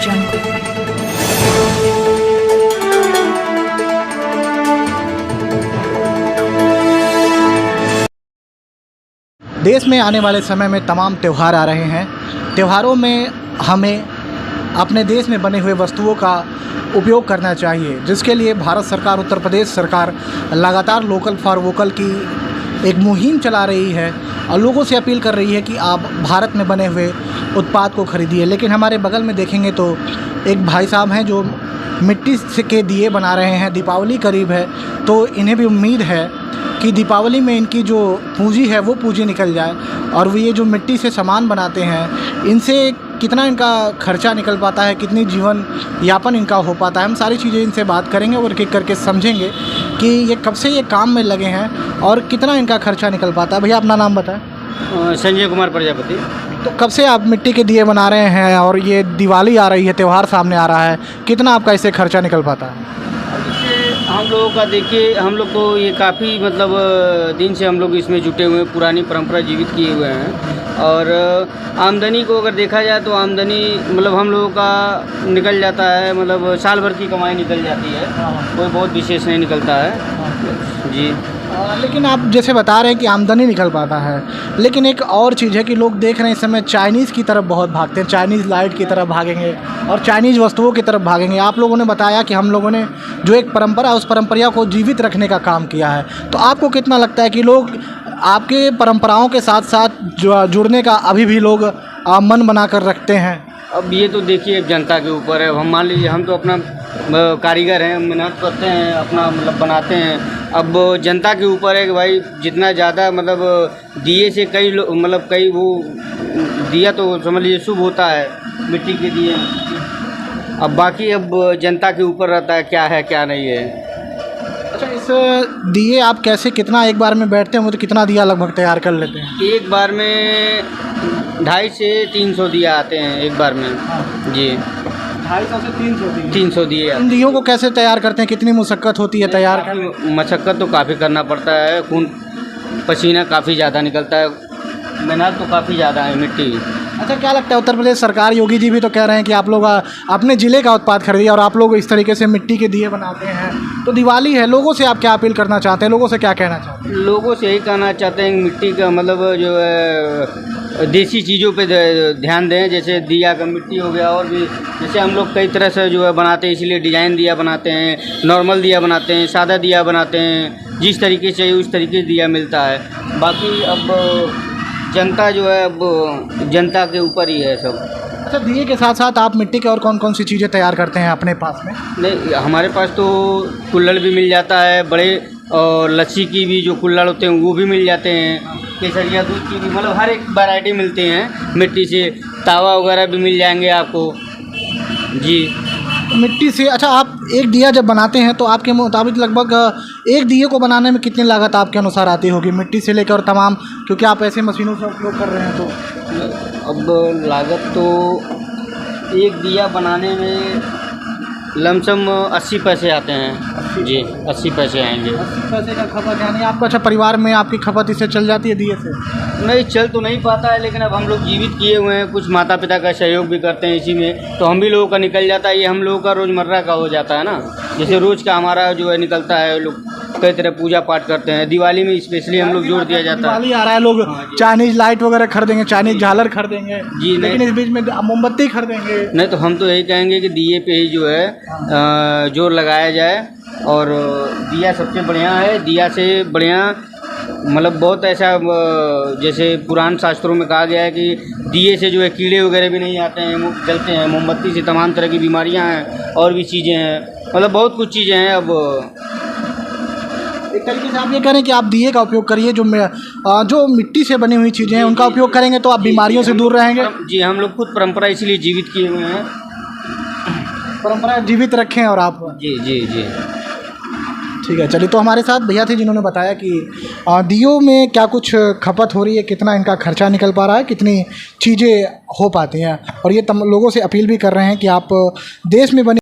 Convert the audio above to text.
jungle. देश में आने वाले समय में तमाम त्यौहार आ रहे हैं। त्योहारों में हमें अपने देश में बने हुए वस्तुओं का उपयोग करना चाहिए, जिसके लिए भारत सरकार, उत्तर प्रदेश सरकार लगातार लोकल फॉर वोकल की एक मुहिम चला रही है और लोगों से अपील कर रही है कि आप भारत में बने हुए उत्पाद को खरीदिए। लेकिन हमारे बगल में देखेंगे तो एक भाई साहब हैं जो मिट्टी से के दिए बना रहे हैं। दीपावली करीब है तो इन्हें भी उम्मीद है कि दीपावली में इनकी जो पूंजी है वो पूंजी निकल जाए और वो ये जो मिट्टी से सामान बनाते हैं इनसे कितना इनका खर्चा निकल पाता है, कितनी जीवन यापन इनका हो पाता है। हम सारी चीज़ें इनसे बात करेंगे और एक एक करके समझेंगे कि ये कब से ये काम में लगे हैं और कितना इनका खर्चा निकल पाता है। भैया अपना नाम बताएं। संजय कुमार प्रजापति। तो कब से आप मिट्टी के दिए बना रहे हैं और ये दिवाली आ रही है, त्यौहार सामने आ रहा है, कितना आपका इससे खर्चा निकल पाता है? हम लोगों का देखिए, हम लोग को ये काफ़ी मतलब दिन से हम लोग इसमें जुटे हुए हैं, पुरानी परंपरा जीवित किए हुए हैं। और आमदनी को अगर देखा जाए तो आमदनी मतलब हम लोगों का निकल जाता है, मतलब साल भर की कमाई निकल जाती है, कोई बहुत विशेष नहीं निकलता है जी। लेकिन आप जैसे बता रहे हैं कि आमदनी निकल पाता है, लेकिन एक और चीज़ है कि लोग देख रहे हैं इस समय चाइनीज़ की तरफ बहुत भागते हैं, चाइनीज़ लाइट की तरफ भागेंगे और चाइनीज़ वस्तुओं की तरफ भागेंगे। आप लोगों ने बताया कि हम लोगों ने जो एक परंपरा, उस परंपरा को जीवित रखने का काम किया है। तो आपको कितना लगता है कि लोग आपके परंपराओं के साथ साथ जुड़ने का अभी भी लोग मन बना कर रखते हैं? अब ये तो देखिए जनता के ऊपर है। हम मान लीजिए हम तो अपना कारीगर हैं, मेहनत करते हैं, अपना मतलब बनाते हैं। अब जनता के ऊपर है कि भाई जितना ज़्यादा मतलब दिए से कई मतलब कई वो दिया तो समझ लीजिए शुभ होता है, मिट्टी के दिए। अब बाकी अब जनता के ऊपर रहता है क्या है क्या नहीं है। अच्छा, इस दिए आप कैसे, कितना एक बार में बैठते हैं तो कितना दिया लगभग तैयार कर लेते हैं? एक बार में 250 से 300 दिया आते हैं एक बार में जी। 250 से 300 दिए। इन दियों को कैसे तैयार करते हैं, कितनी मुशक्क़त होती है तैयार करने? मशक्क़त तो काफ़ी करना पड़ता है, खून पसीना काफ़ी ज़्यादा निकलता है, मेहनत तो काफ़ी ज़्यादा है मिट्टी। अच्छा, क्या लगता है उत्तर प्रदेश सरकार, योगी जी भी तो कह रहे हैं कि आप लोग अपने ज़िले का उत्पाद खरीदिए और आप लोग इस तरीके से मिट्टी के दिए बनाते हैं, तो दिवाली है, लोगों से आप क्या अपील करना चाहते हैं, लोगों से क्या कहना चाहते हैं? लोगों से यही कहना चाहते हैं कि मिट्टी का मतलब जो है देसी चीज़ों पे ध्यान दें। जैसे दिया का मिट्टी हो गया, और भी जैसे हम लोग कई तरह से जो है बनाते हैं, इसलिए डिज़ाइन दिया बनाते हैं, नॉर्मल दिया बनाते हैं, सादा दिया बनाते हैं, जिस तरीके से चाहिए उस तरीके से दिया मिलता है। बाकी अब जनता जो है अब जनता के ऊपर ही है सब। अच्छा, दिए के साथ साथ आप मिट्टी के और कौन कौन सी चीज़ें तैयार करते हैं अपने पास में? नहीं, हमारे पास तो कुल्हड़ भी मिल जाता है, बड़े और लस्सी की भी जो कुल्हड़ होते हैं वो भी मिल जाते हैं, केसरिया दूध की भी, मतलब हर एक वैरायटी मिलती हैं मिट्टी से। तावा वगैरह भी मिल जाएंगे आपको जी। मिट्टी से। अच्छा, आप एक दिया जब बनाते हैं तो आपके मुताबिक लगभग एक दिए को बनाने में कितनी लागत आपके अनुसार आती होगी, मिट्टी से लेकर और तमाम, क्योंकि आप ऐसे मशीनों का उपयोग कर रहे हैं? तो अब लागत तो एक दिया बनाने में लमसम 80 पैसे आते हैं जी। 80 पैसे आएंगे। 80 पैसे का खपत, यानी आपको अच्छा परिवार में आपकी खपत इससे चल जाती है दिए से? नहीं, चल तो नहीं पाता है, लेकिन अब हम लोग जीवित किए हुए हैं, कुछ माता पिता का सहयोग भी करते हैं इसी में, तो हम भी लोगों का निकल जाता है। ये हम लोगों का रोज़मर्रा का हो जाता है ना, जैसे रोज़ का हमारा जो है निकलता है। लोग कई तरह पूजा पाठ करते हैं, दिवाली में स्पेशली हम लोग जोड़ दिया जाता है। दिवाली आ रहा है, लोग चाइनीज़ लाइट वगैरह खरीदेंगे, चाइनीज़ झालर खरीदेंगे जी, लेकिन इस बीच में मोमबत्ती खरीदेंगे। नहीं, तो हम तो यही कहेंगे कि दिए पे ही जो है जोर लगाया जाए, और दिया सबसे बढ़िया है। दिया से बढ़िया मतलब बहुत ऐसा जैसे पुराण शास्त्रों में कहा गया है कि दिए से जो है कीड़े वगैरह भी नहीं आते हैं, चलते हैं। मोमबत्ती से तमाम तरह की बीमारियां हैं और भी चीज़ें हैं, मतलब बहुत कुछ चीज़ें हैं। अब एक तरीके से आप ये करें कि आप दिए का उपयोग करिए, जो मिट्टी से बनी हुई चीज़ें हैं उनका उपयोग करेंगे तो आप बीमारियों से दूर रहेंगे। जी, हम लोग खुद परंपरा इसलिए जीवित किए हुए हैं, परंपरा जीवित रखें। और आप जी जी जी ठीक है, चलिए। तो हमारे साथ भैया थे जिन्होंने बताया कि दियों में क्या कुछ खपत हो रही है, कितना इनका खर्चा निकल पा रहा है, कितनी चीज़ें हो पाती हैं, और ये लोगों से अपील भी कर रहे हैं कि आप देश में बनी